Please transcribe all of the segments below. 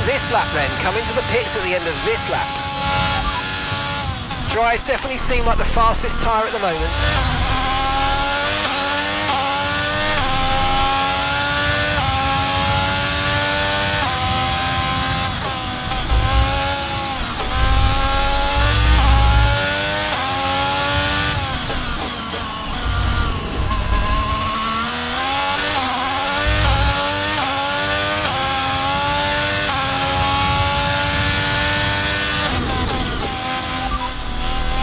this lap then, coming to the pits at the end of this lap. Dries definitely seem like the fastest tyre at the moment.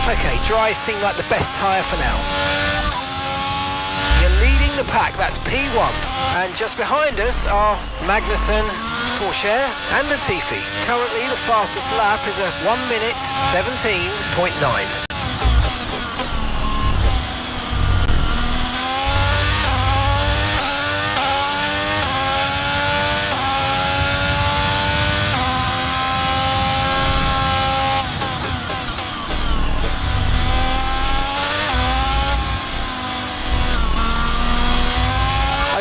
Okay, dries seem like the best tyre for now. You're leading the pack, that's P1. And just behind us are Magnussen, Pourchaire and Latifi. Currently the fastest lap is a 1 minute 17.9.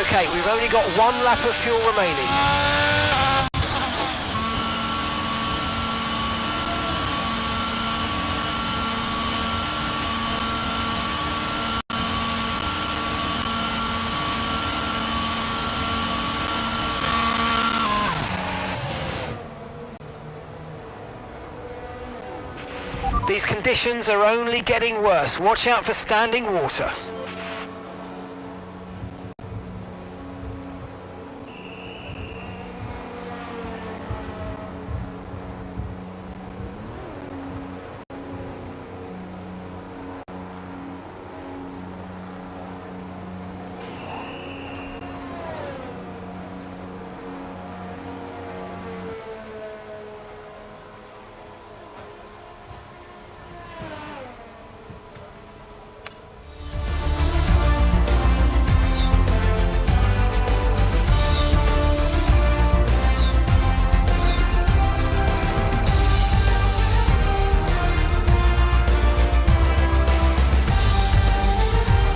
Okay, we've only got 1 lap of fuel remaining. These conditions are only getting worse. Watch out for standing water.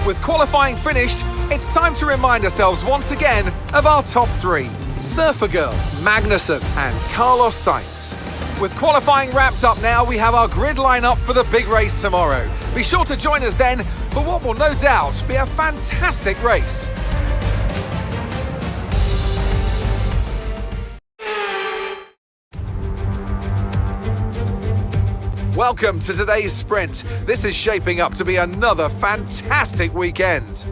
With qualifying finished, it's time to remind ourselves once again of our top 3. Surfer Girl, Magnussen and Carlos Sainz. With qualifying wrapped up now, we have our grid lineup for the big race tomorrow. Be sure to join us then for what will no doubt be a fantastic race. Welcome to today's sprint. This is shaping up to be another fantastic weekend.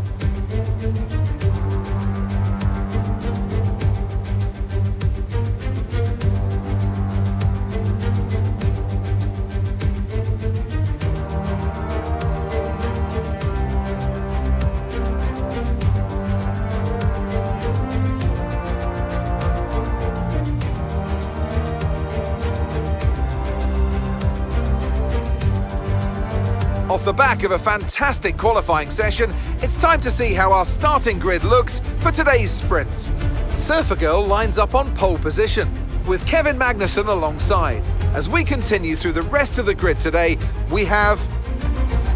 Off the back of a fantastic qualifying session, it's time to see how our starting grid looks for today's sprint. Surfer Girl lines up on pole position, with Kevin Magnussen alongside. As we continue through the rest of the grid today, we have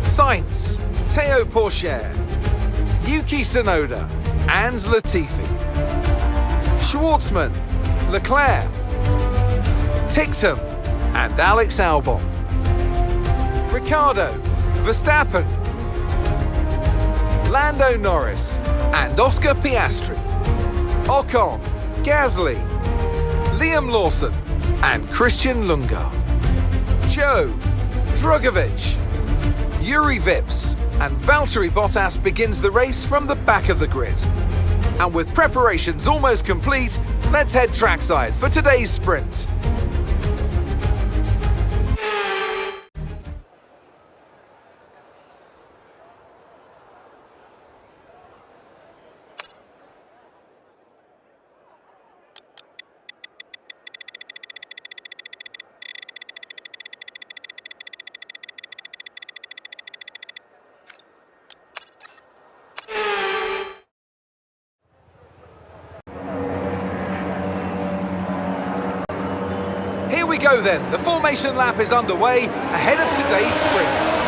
Sainz, Théo Pourchaire, Yuki Tsunoda and Latifi, Schwartzman, Leclerc, Ticktum and Alex Albon, Ricciardo, Verstappen, Lando Norris and Oscar Piastri, Ocon, Gasly, Liam Lawson and Christian Lundgaard, Joe, Drugovich, Yuri Vips and Valtteri Bottas begins the race from the back of the grid. And with preparations almost complete, let's head trackside for today's sprint. Here we go then, the formation lap is underway ahead of today's sprint.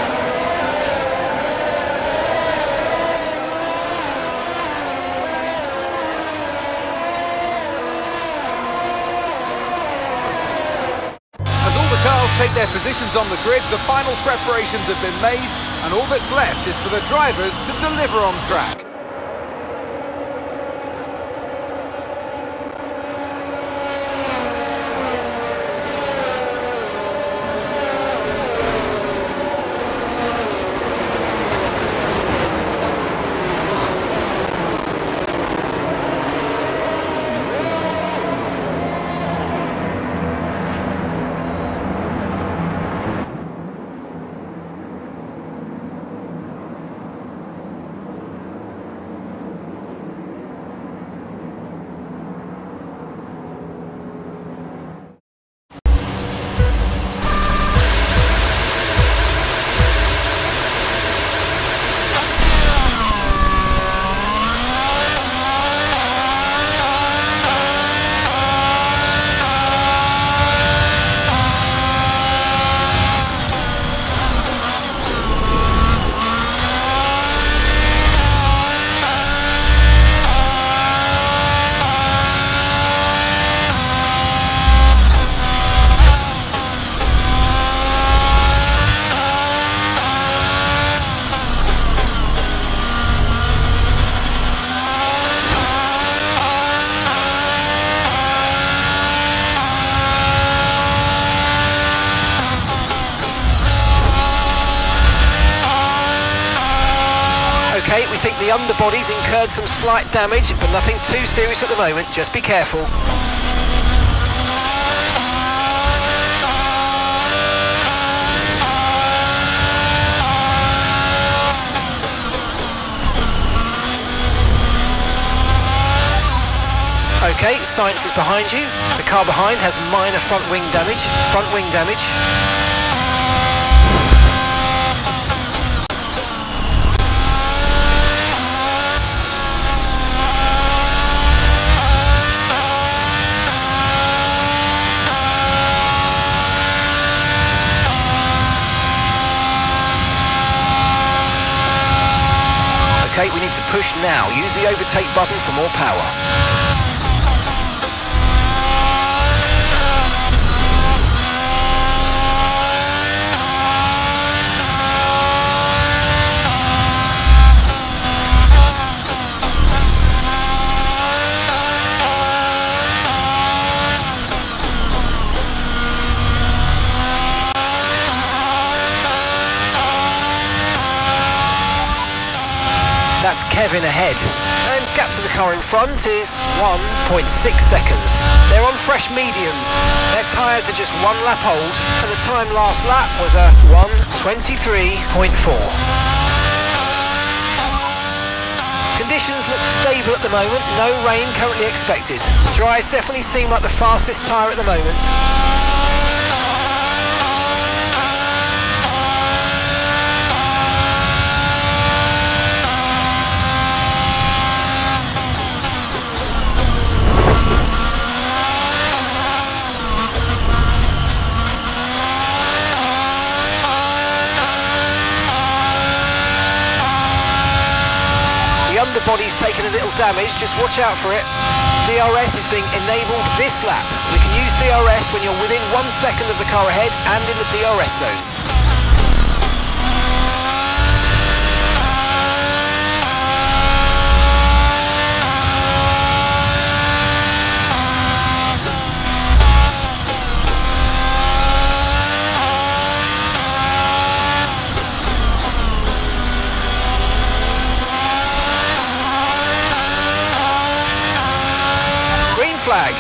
take their positions on the grid, the final preparations have been made, and all that's left is for the drivers to deliver on track. Okay, we think the underbody's incurred some slight damage, but nothing too serious at the moment. Just be careful. Okay, science is behind you. The car behind has minor front wing damage. Front wing damage. Okay, we need to push now. Use the overtake button for more power. That's Kevin ahead. And gap to the car in front is 1.6 seconds. They're on fresh mediums. Their tyres are just one lap old, and the time last lap was a 1:23.4. Conditions look stable at the moment, no rain currently expected. Dries definitely seem like the fastest tyre at the moment. The underbody's taken a little damage, just watch out for it. DRS is being enabled this lap. We can use DRS when you're within 1 second of the car ahead and in the DRS zone. Flag.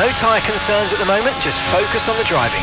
No tyre concerns at the moment, just focus on the driving.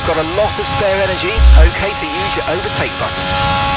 Got a lot of spare energy, okay to use your overtake button.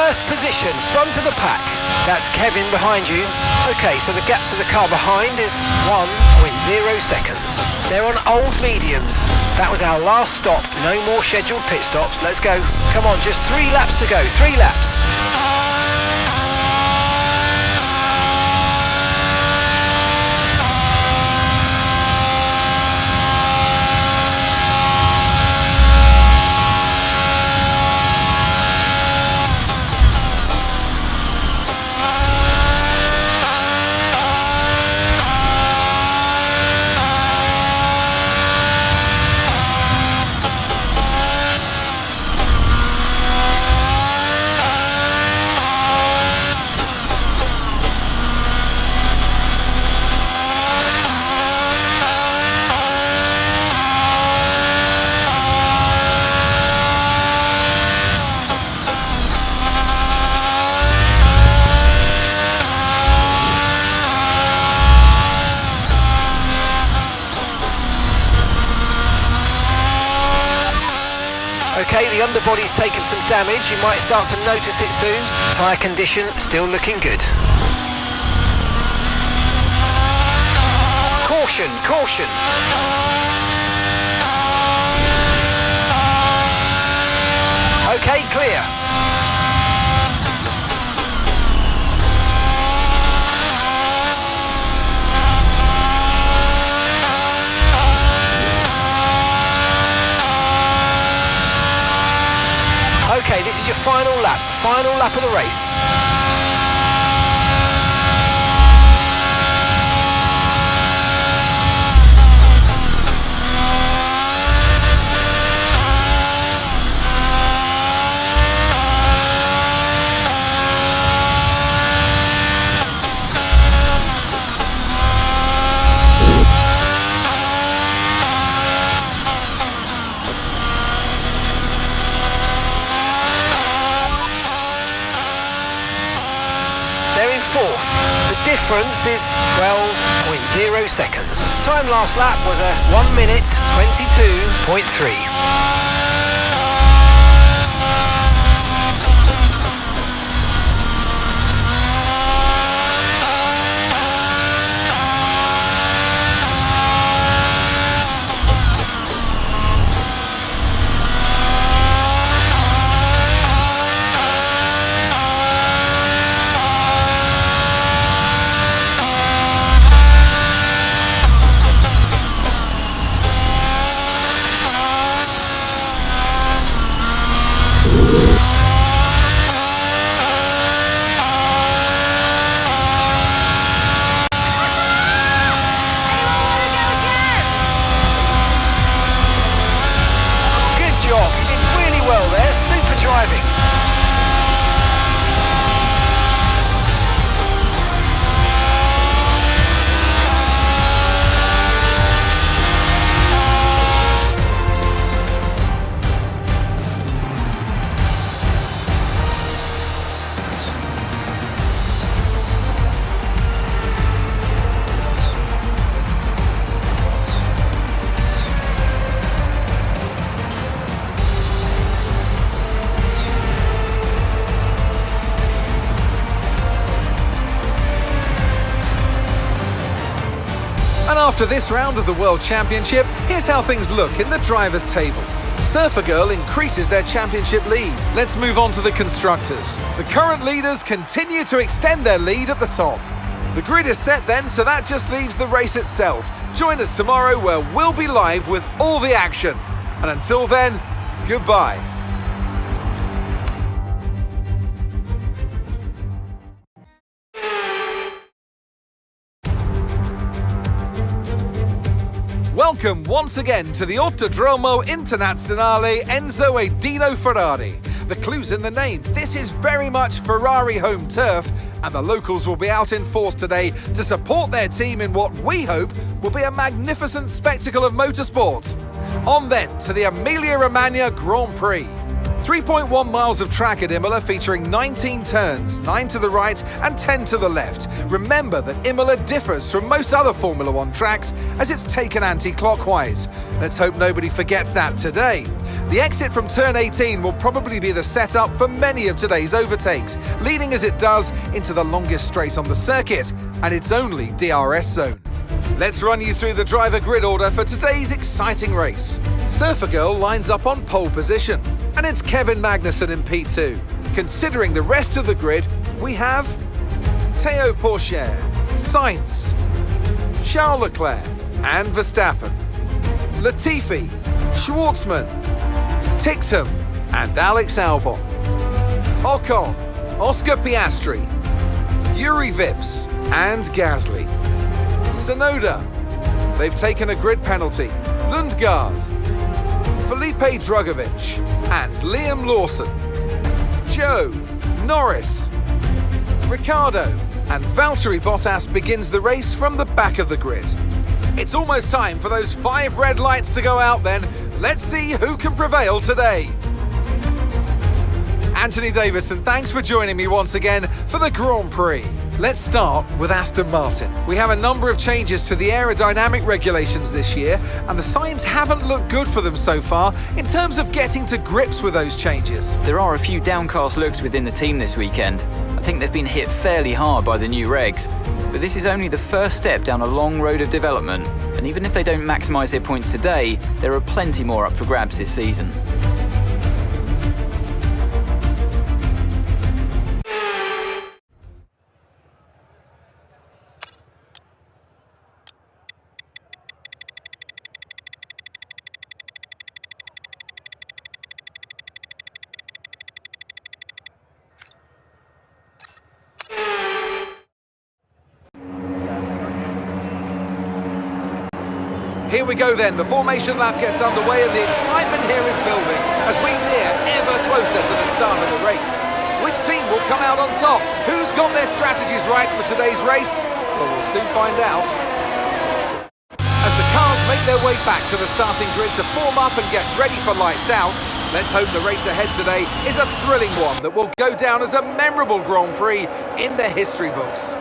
first position, front of the pack. That's Kevin behind you. Okay, so the gap to the car behind is 1.0 seconds. They're on old mediums. That was our last stop. No more scheduled pit stops. Let's go. Come on, just 3 laps to go. 3 laps. Okay, the underbody's taken some damage. You might start to notice it soon. Tyre condition still looking good. Caution, caution. Okay, clear. Okay, this is your final lap of the race. They're in 4th. The difference is 12.0 seconds. Time last lap was a 1 minute 22.3. And after this round of the World Championship, here's how things look in the drivers' table. Surfer Girl increases their championship lead. Let's move on to the constructors. The current leaders continue to extend their lead at the top. The grid is set then, so that just leaves the race itself. Join us tomorrow where we'll be live with all the action. And until then, goodbye. Welcome once again to the Autodromo Internazionale Enzo e Dino Ferrari. The clue's in the name. This is very much Ferrari home turf, and the locals will be out in force today to support their team in what we hope will be a magnificent spectacle of motorsport. On then to the Emilia-Romagna Grand Prix. 3.1 miles of track at Imola featuring 19 turns, 9 to the right and 10 to the left. Remember that Imola differs from most other Formula 1 tracks as it's taken anti-clockwise. Let's hope nobody forgets that today. The exit from turn 18 will probably be the setup for many of today's overtakes, leading as it does into the longest straight on the circuit and its only DRS zone. Let's run you through the driver grid order for today's exciting race. Surfer Girl lines up on pole position, and it's Kevin Magnussen in P2. Considering the rest of the grid, we have Théo Pourchaire, Sainz, Charles Leclerc and Verstappen, Latifi, Schwartzman, Ticktum and Alex Albon, Ocon, Oscar Piastri, Yuri Vips and Gasly, Tsunoda, they've taken a grid penalty, Lundgaard, Felipe Drugovich and Liam Lawson, Joe, Norris, Ricciardo and Valtteri Bottas begins the race from the back of the grid. It's almost time for those 5 red lights to go out then. Let's see who can prevail today. Anthony Davidson, thanks for joining me once again for the Grand Prix. Let's start with Aston Martin. We have a number of changes to the aerodynamic regulations this year, and the signs haven't looked good for them so far in terms of getting to grips with those changes. There are a few downcast looks within the team this weekend. I think they've been hit fairly hard by the new regs. But this is only the first step down a long road of development, and even if they don't maximise their points today, there are plenty more up for grabs this season. Here we go then, the formation lap gets underway and the excitement here is building as we near ever closer to the start of the race. Which team will come out on top? Who's got their strategies right for today's race? Well, we'll soon find out. As the cars make their way back to the starting grid to form up and get ready for lights out, let's hope the race ahead today is a thrilling one that will go down as a memorable Grand Prix in the history books.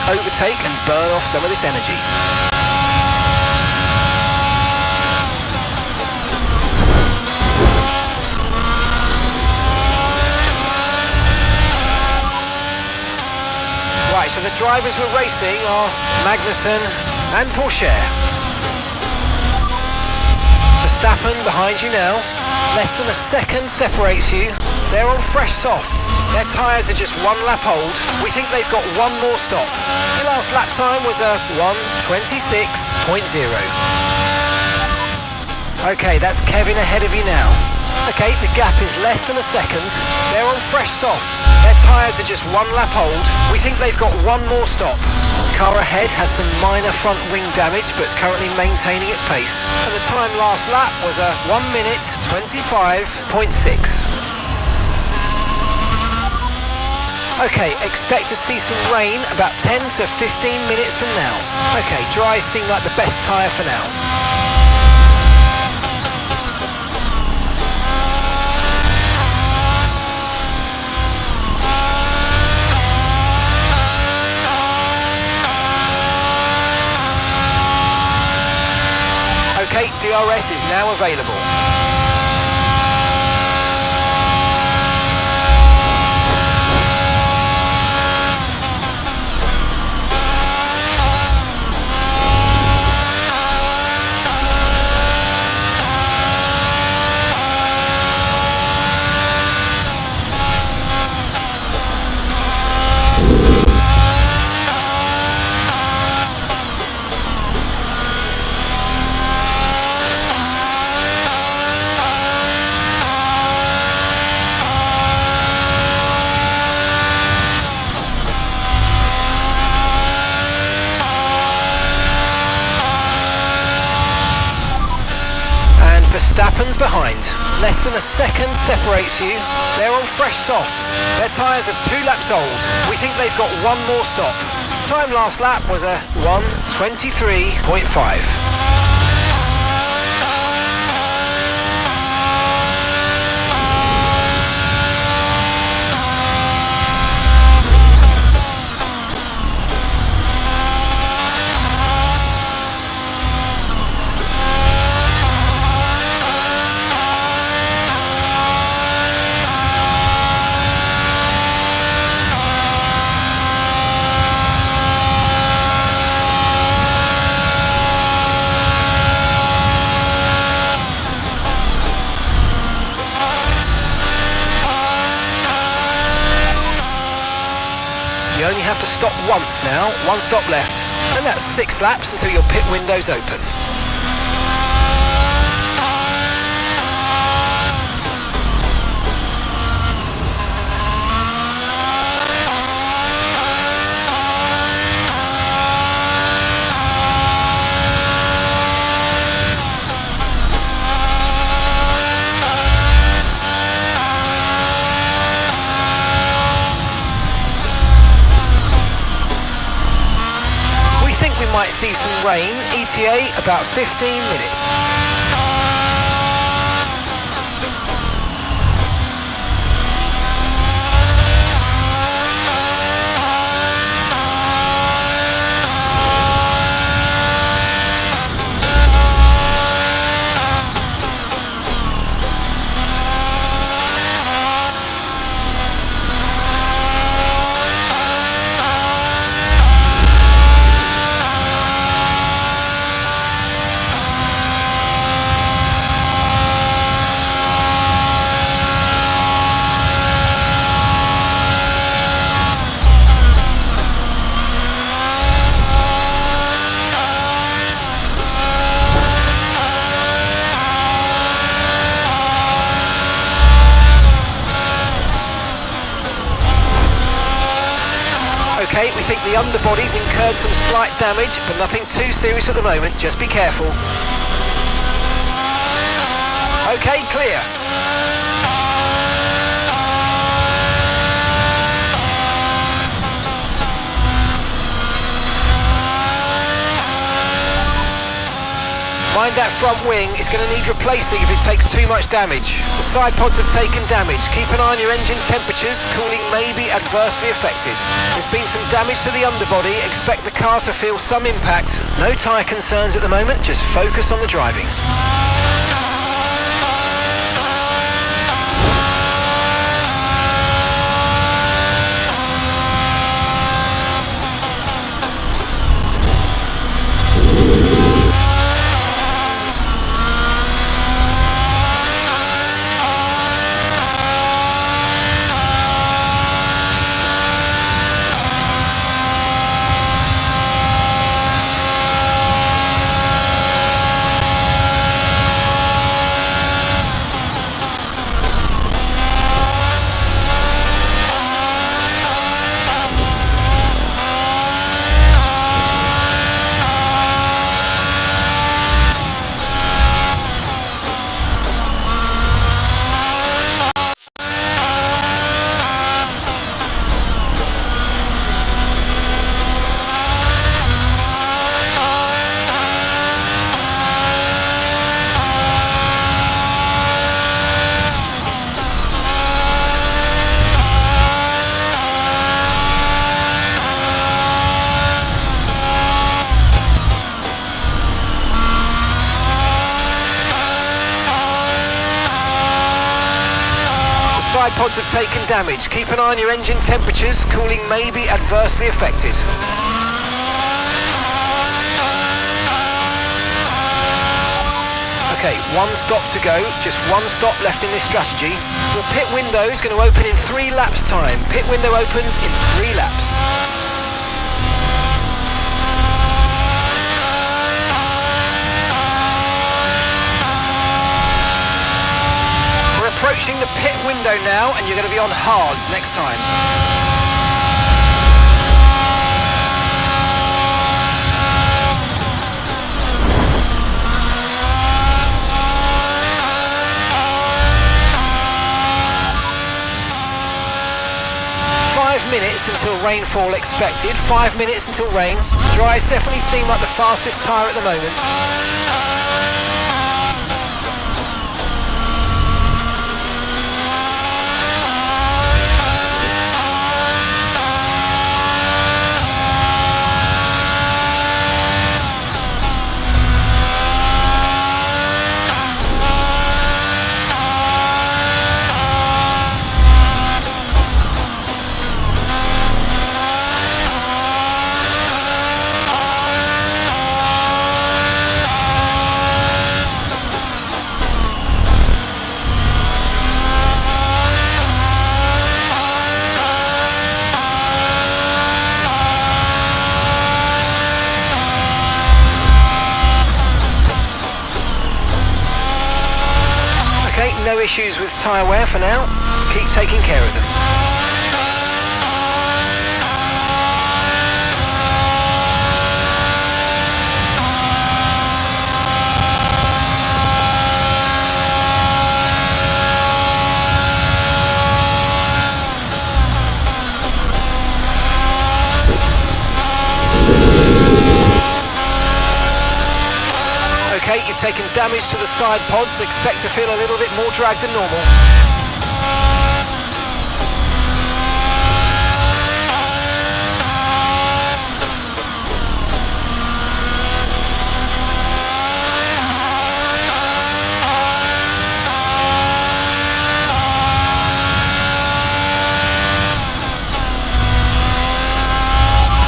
Overtake and burn off some of this energy. Right, so the drivers we're racing are Magnussen and Pourchaire. Verstappen behind you now. Less than a second separates you. They're on fresh softs. Their tyres are just 1 lap old. We think they've got 1 more stop. Your last lap time was a 1:26.0. Okay, that's Kevin ahead of you now. Okay, the gap is less than a second. They're on fresh softs. Their tyres are just 1 lap old. We think they've got 1 more stop. Car ahead has some minor front wing damage, but is currently maintaining its pace. And the time last lap was a 1:25.6. Okay, expect to see some rain about 10 to 15 minutes from now. Okay, dries seem like the best tyre for now. Okay, DRS is now available. Verstappen's behind. Less than a second separates you. They're on fresh softs. Their tyres are 2 laps old. We think they've got 1 more stop. Time last lap was a 1:23.5. You only have to stop once now, 1 stop left. And that's 6 laps until your pit window's open. We might see some rain, ETA about 15 minutes. Okay, we think the underbody's incurred some slight damage, but nothing too serious at the moment, just be careful. Okay, clear. Mind that front wing, it's going to need replacing if it takes too much damage. The side pods have taken damage. Keep an eye on your engine temperatures, cooling may be adversely affected. There's been some damage to the underbody, expect the car to feel some impact. No tyre concerns at the moment, just focus on the driving. side pods have taken damage. Keep an eye on your engine temperatures. Cooling may be adversely affected. Okay, one stop to go, just one stop left in this strategy. Your pit window is going to open in 3 laps time. Pit window opens in 3 laps. We're approaching the pit window now and you're going to be on hards next time. Minutes until rainfall expected. 5 minutes until rain. Dries definitely seem like the fastest tyre at the moment. No issues with tyre wear for now. Keep taking care of them. Okay, you've taken damage to the side pods. Expect to feel a little bit more drag than normal.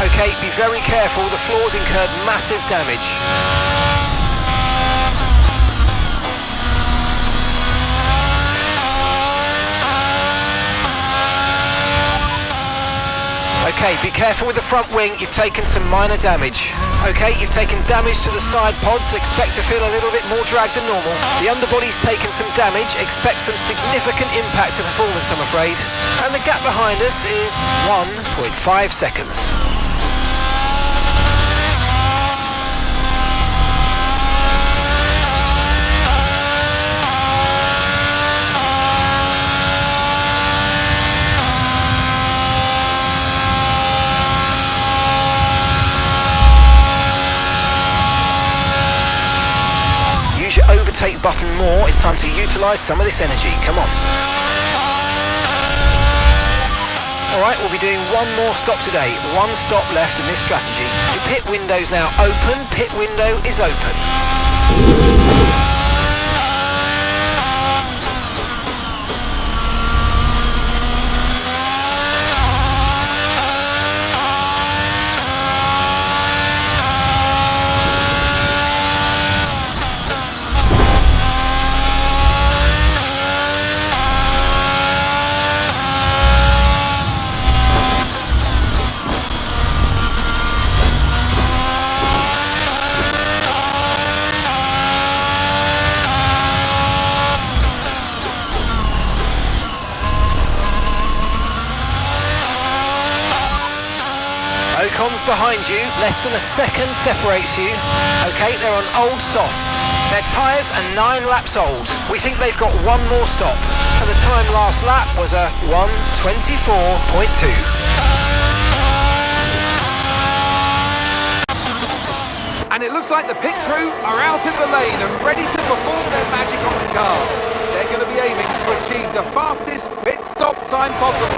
Okay, be very careful. The floor's incurred massive damage. Okay, be careful with the front wing, you've taken some minor damage. Okay, you've taken damage to the side pods, expect to feel a little bit more drag than normal. The underbody's taken some damage, expect some significant impact to performance, I'm afraid. And the gap behind us is 1.5 seconds. Overtake button more, it's time to utilise some of this energy, come on. Alright, we'll be doing one more stop today, one stop left in this strategy. The pit window's now open, pit window is open. Ocon's behind you, less than a second separates you. Okay, they're on old softs. Their tyres are 9 laps old. We think they've got one more stop. And the time last lap was a 1:24.2. And it looks like the pit crew are out in the lane and ready to perform their magic on the car. They're going to be aiming to achieve the fastest pit stop time possible.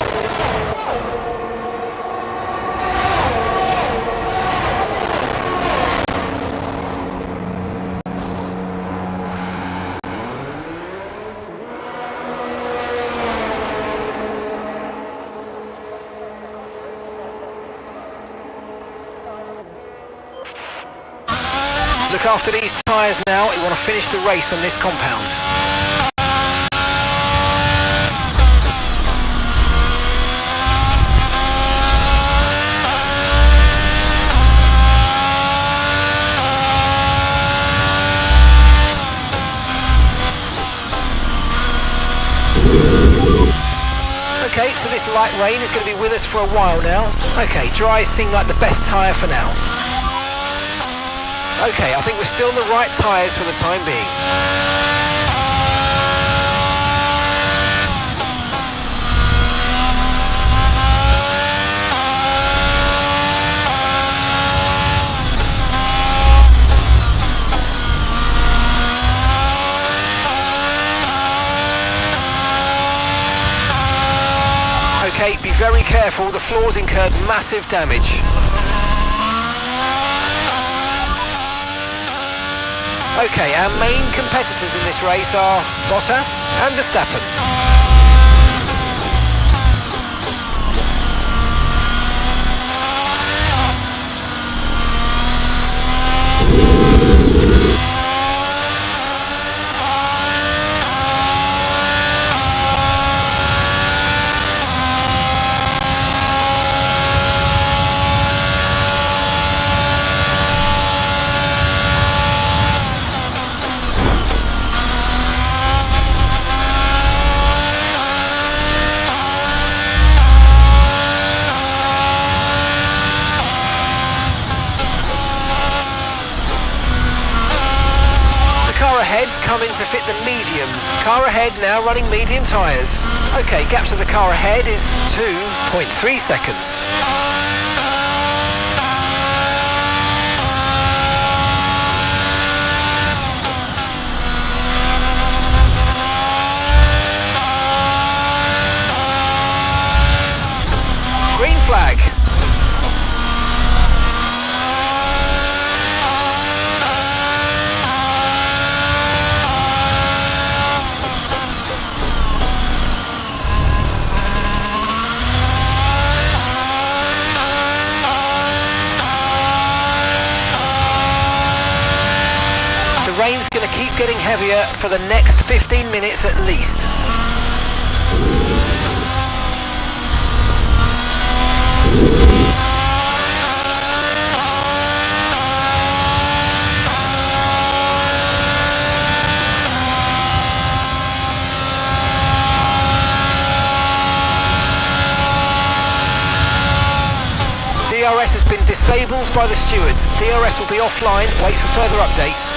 Look after these tyres now, you want to finish the race on this compound. Okay, so this light rain is going to be with us for a while now. Okay, dries seem like the best tyre for now. Okay, I think we're still the right tyres for the time being. Okay, be very careful, the floor's incurred massive damage. Okay, our main competitors in this race are Bottas and Verstappen. Ahead's coming to fit the mediums. Car ahead now running medium tyres. Okay, gap to the car ahead is 2.3 seconds. Green flag. Rain's going to keep getting heavier for the next 15 minutes at least. DRS has been disabled by the stewards. DRS will be offline. Wait for further updates.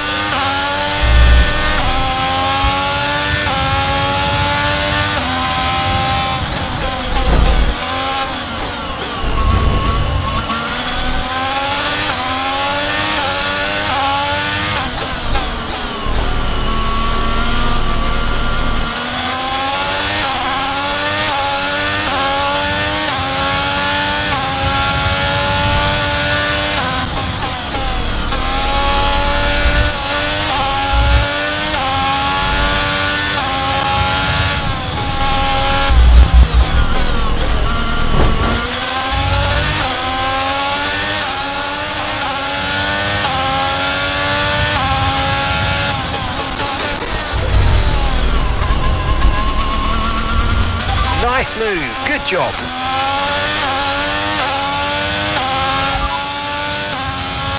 Nice move, good job.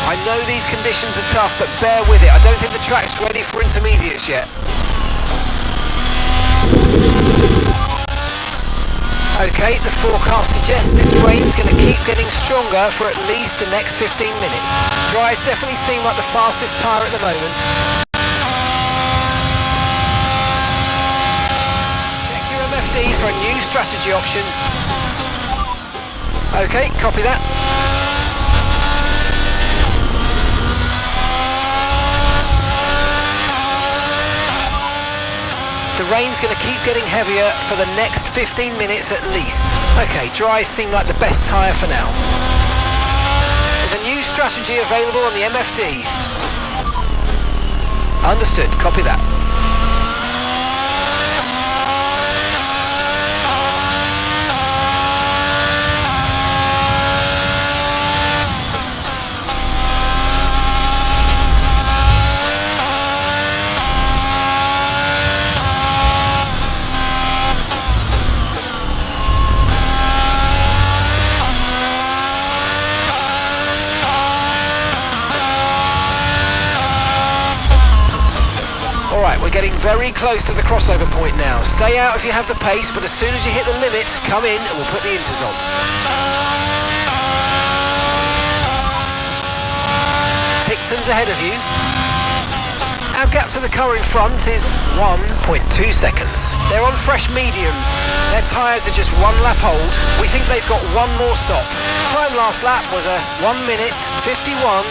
I know these conditions are tough, but bear with it. I don't think the track's ready for intermediates yet. Okay, the forecast suggests this rain's going to keep getting stronger for at least the next 15 minutes. Dries definitely seem like the fastest tyre at the moment. For a new strategy option. Okay, copy that. The rain's going to keep getting heavier for the next 15 minutes at least. Okay, dries seem like the best tyre for now. There's a new strategy available on the MFD. Understood, copy that. Right, we're getting very close to the crossover point now. Stay out if you have the pace, but as soon as you hit the limit, come in and we'll put the inters on. Tixon's ahead of you. Our gap to the car in front is 1.2 seconds. They're on fresh mediums. Their tyres are just 1 lap old. We think they've got one more stop. Time last lap was a 1 minute 51.6.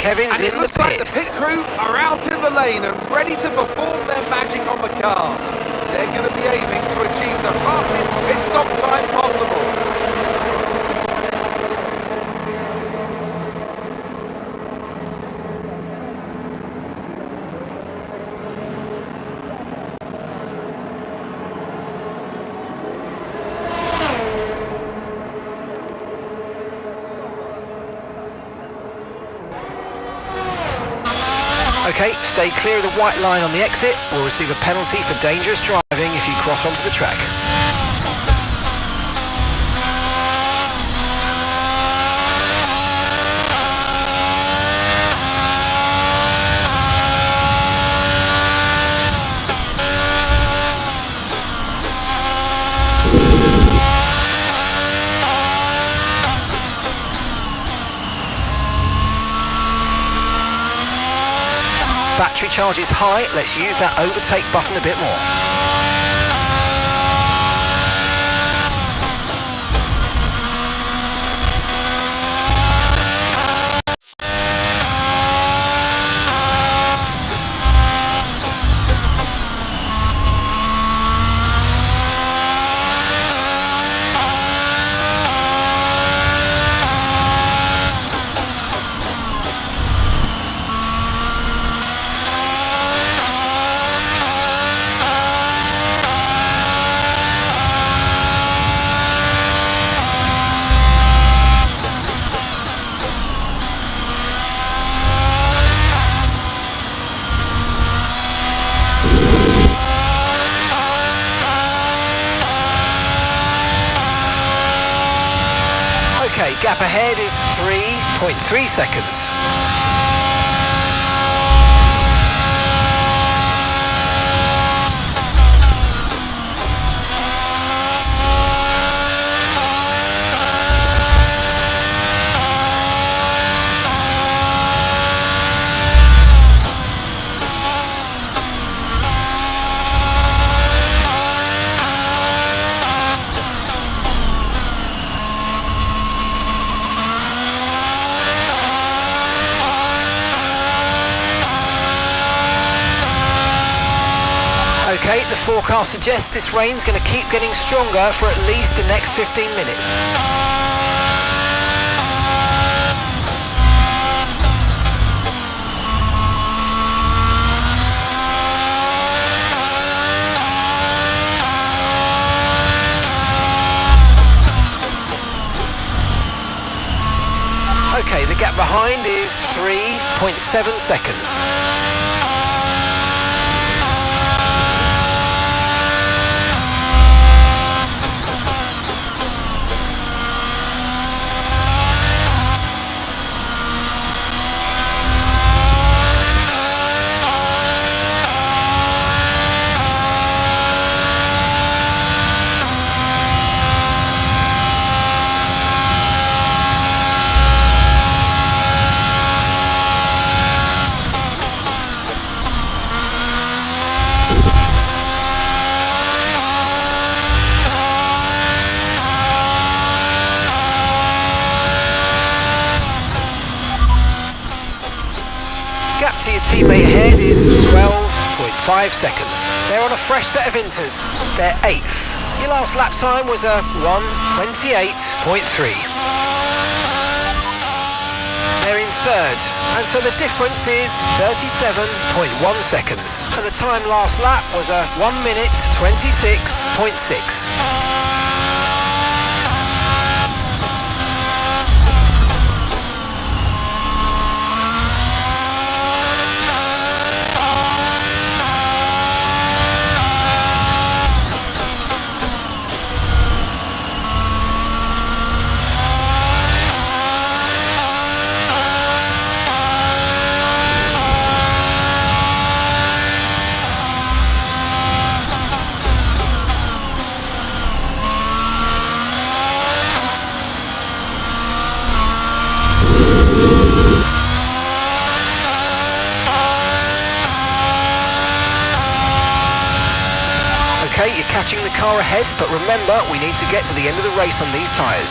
Kevin's And in it looks the like the pits. pit crew are out in the lane and ready to perform their magic on the car. They're going to be aiming to achieve the fastest pit stop time possible. Okay, stay clear of the white line on the exit. We'll receive a penalty for dangerous driving if you cross onto the track. Battery charge is high, let's use that overtake button a bit more. Okay, gap ahead is 3.3 seconds. Okay, the forecast suggests this rain's going to keep getting stronger for at least the next 15 minutes. Okay, the gap behind is 3.7 seconds. Gap to your teammate ahead is 12.5 seconds. They're on a fresh set of inters. They're 8th. Your last lap time was a 1:28.3. They're in 3rd, and so the difference is 37.1 seconds. And the time last lap was a 1 minute 26.6. edging the car ahead, but remember, we need to get to the end of the race on these tyres.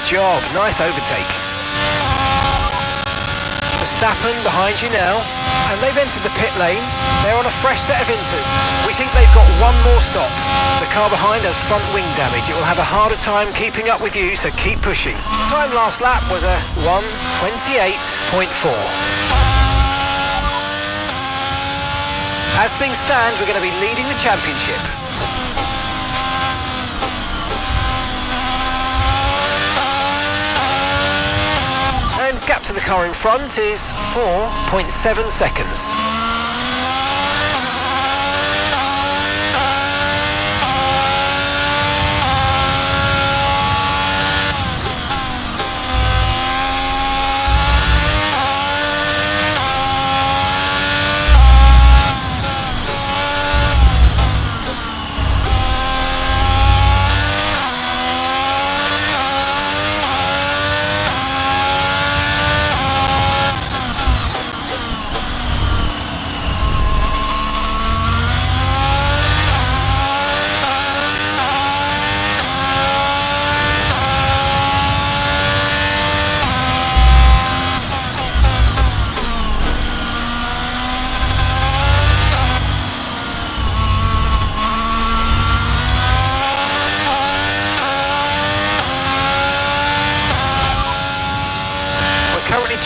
Job, nice overtake. Verstappen behind you now, and they've entered the pit lane. They're on a fresh set of inters. We think they've got one more stop. The car behind has front wing damage. It will have a harder time keeping up with you, so keep pushing. Time last lap was a 1:28.4. As things stand, we're going to be leading the championship. And gap to the car in front is 4.7 seconds.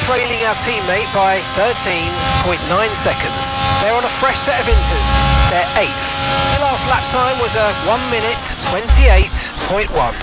Trailing our teammate by 13.9 seconds. They're on a fresh set of inters. They're 8th. Their last lap time was a 1:28.1.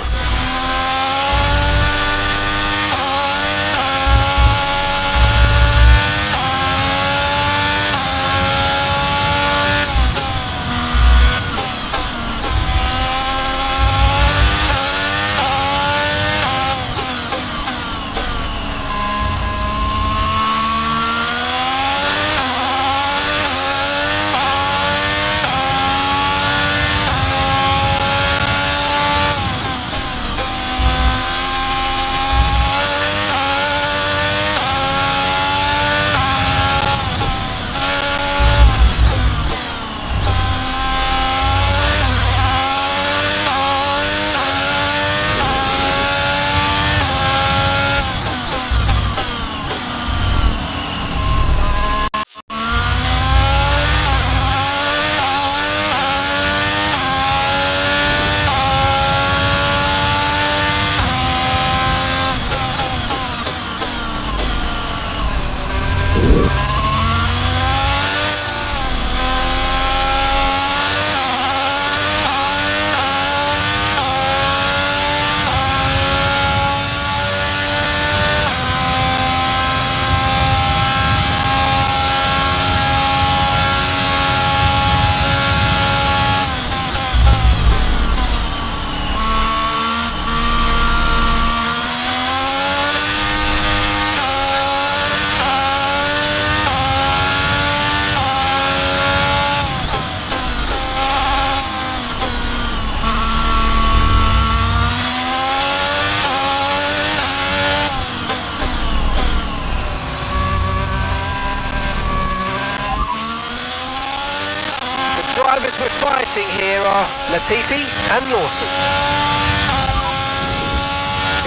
starting here are Latifi and Lawson.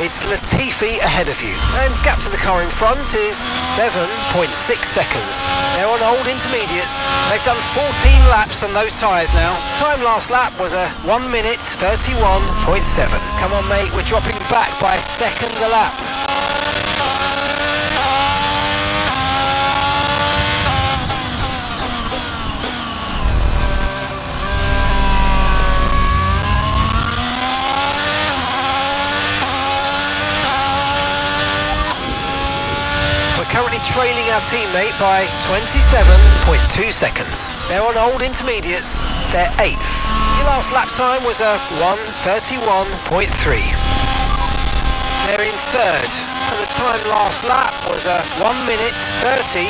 It's Latifi ahead of you, and gap to the car in front is 7.6 seconds. They're on old intermediates. They've done 14 laps on those tyres now. Time last lap was a 1 minute 31.7. Come on mate, we're dropping back by a second a lap. Currently trailing our teammate by 27.2 seconds. They're on old intermediates, they're 8th. Your last lap time was a 1:31.3. They're in 3rd, and the time last lap was a 1 minute 30.9.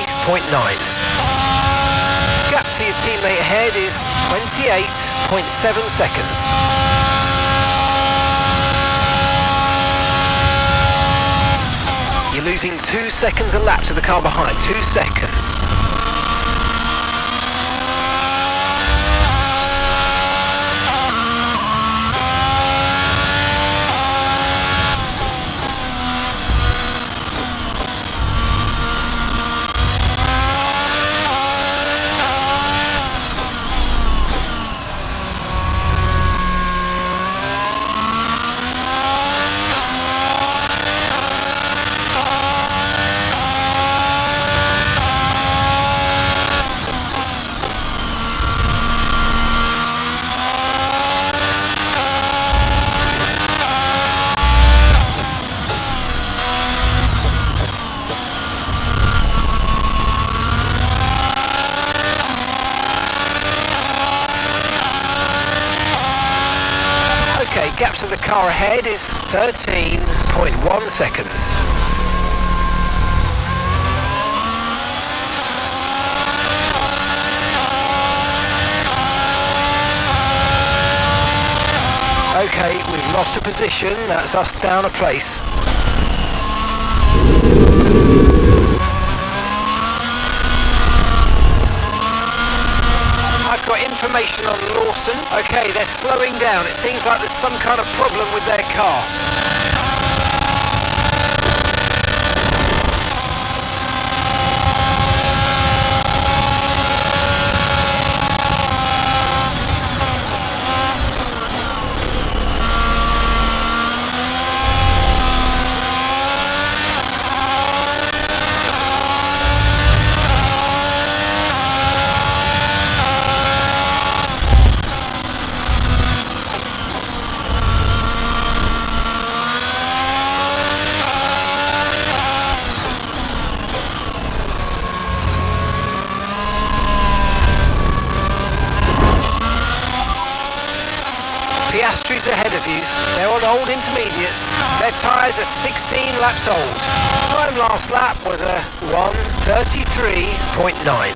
Gap to your teammate ahead is 28.7 seconds. You're losing 2 seconds a lap to the car behind, 2 seconds. Gap to the car ahead is 13.1 seconds. Okay, we've lost a position, that's us down a place. I've got information on Lawson. Okay, they're slowing down. It seems like there's some kind of problem with their car. Piastri's ahead of you. They're on old intermediates. Their tyres are 16 laps old. Time last lap was a 1:33.9.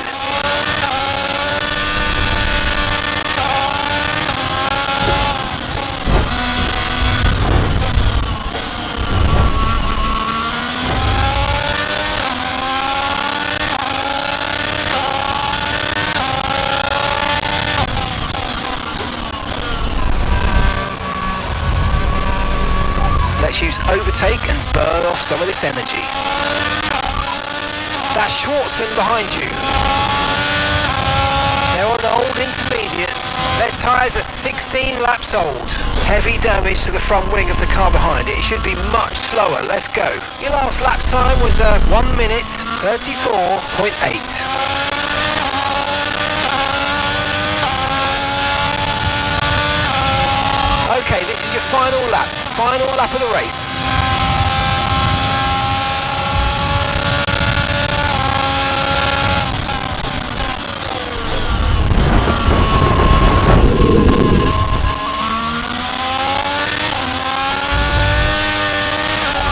Let's use overtake and burn off some of this energy. That's Schwartzman behind you. They're on old intermediates. Their tyres are 16 laps old. Heavy damage to the front wing of the car behind. It should be much slower. Let's go. Your last lap time was a 1 minute 34.8. Okay, this is your final lap of the race.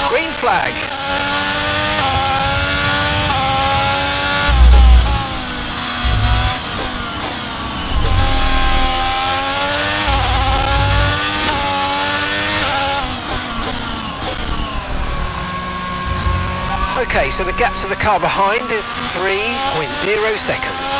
Green flag. Okay, so the gap to the car behind is 3.0 seconds.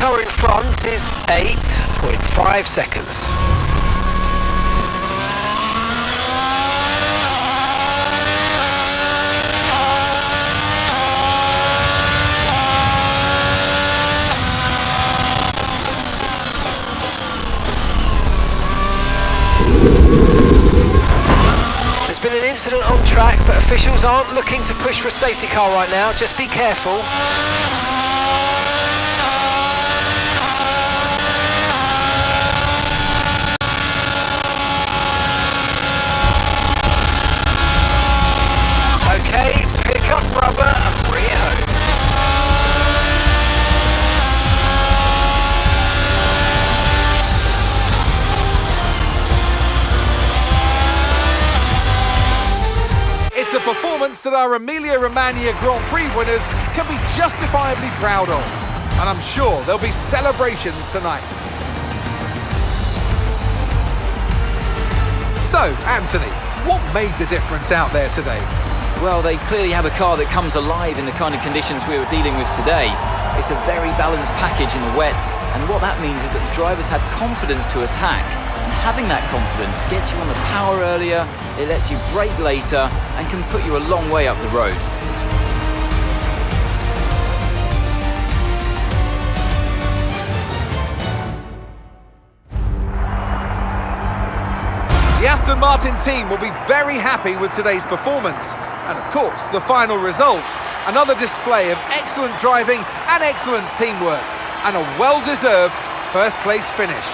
car in front is 8.5 seconds. There's been an incident on track, but officials aren't looking to push for a safety car right now. Just be careful. Okay, pick up rubber and bring it home. It's a performance that our Emilia-Romagna Grand Prix winners can be justifiably proud of. And I'm sure there'll be celebrations tonight. So, Anthony, what made the difference out there today? Well, they clearly have a car that comes alive in the kind of conditions we were dealing with today. It's a very balanced package in the wet, and what that means is that the drivers have confidence to attack. And having that confidence gets you on the power earlier, it lets you brake later, and can put you a long way up the road. The Aston Martin team will be very happy with today's performance. And of course, the final result. Another display of excellent driving and excellent teamwork. And a well-deserved first-place finish.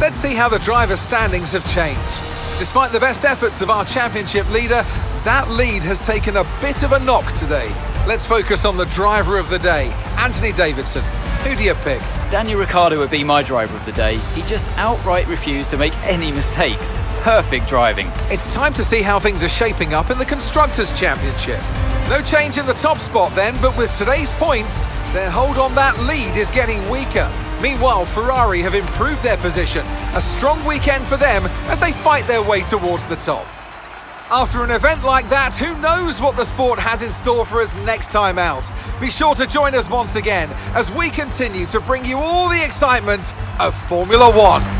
Let's see how the driver standings have changed. Despite the best efforts of our championship leader, that lead has taken a bit of a knock today. Let's focus on the driver of the day, Anthony Davidson. Who do you pick? Daniel Ricciardo would be my driver of the day. He just outright refused to make any mistakes. Perfect driving. It's time to see how things are shaping up in the Constructors' Championship. No change in the top spot then, but with today's points, their hold on that lead is getting weaker. Meanwhile, Ferrari have improved their position. A strong weekend for them as they fight their way towards the top. After an event like that, who knows what the sport has in store for us next time out? Be sure to join us once again as we continue to bring you all the excitement of Formula One.